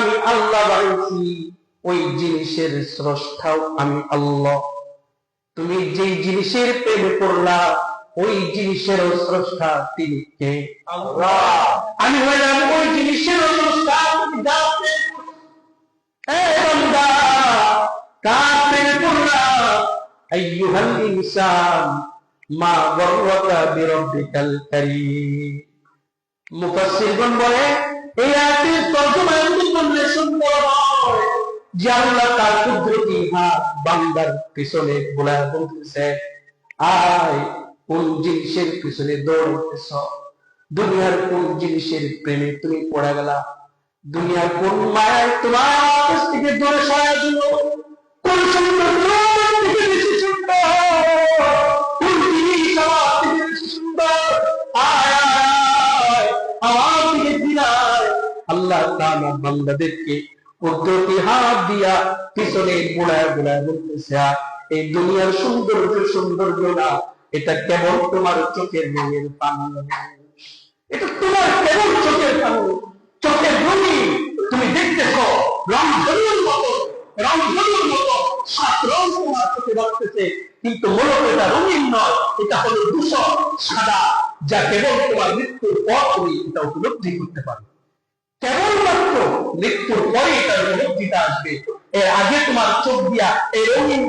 আমি আল্লাহ বানাইছি, ওই জিনিসের স্রষ্টাও আমি আল্লাহ। তুমি যেই জিনিসের প্রেমে পড়লা, ওই জিনিসের স্রষ্টা তিনি কে? আল্লাহ। আমি হইলাম ওই জিনিসের স্রষ্টা। তুমি যাও বান্দা, কার প্রেমে পড়লা? আইয়ুহাল ইনসান মা গররাকা বিরব্বিকাল কারীম। মুফাসসিরগণ বলে এই আয়াতের তরজমা এমনি করলে সুন্দর হয় যে আল্লাহ তার কুদরতি হাত বান্দার পিছনে বুলায় বলতেছে, আয় কোন জিনিসের পিছনে দৌড়তেছ? দুনিয়ার কোন জিনিসের প্রেমে তুমি পড়ে গেলা? দুনিয়ার কোন মায়ায় তোমার কাছ থেকে দূরে সরায় দিল? কোন সুন্দর থেকে বেশি সুন্দর? কোন জিনিস আমার থেকে বেশি সুন্দর? আল্লাহ তাআলা বান্দাদেরকে কুদরতি হাত দিয়া পিছনে বুলায় বুলায় বলতেছে, এই দুনিয়ার সৌন্দর্য না, এটা কেবল তোমার চোখের রঙের পানি, এটা তোমার কেবল চোখের পানি, চোখের রঙিন। তুমি দেখতেছো রংধনুর মতো, সাত রং তোমার চোখে রাখতেছে, কিন্তু মূলত এটা রঙিন নয়, এটা হলো ধূসর সাদা, যা কেবল তোমার মৃত্যুর পর তুমি এটা উপলব্ধি করতে পারবে। কেবলমাত্র মৃত্যুর পরে এটার উপলব্ধিটা আসবে, এর আগে তোমার চোখ দিয়া এই রঙিন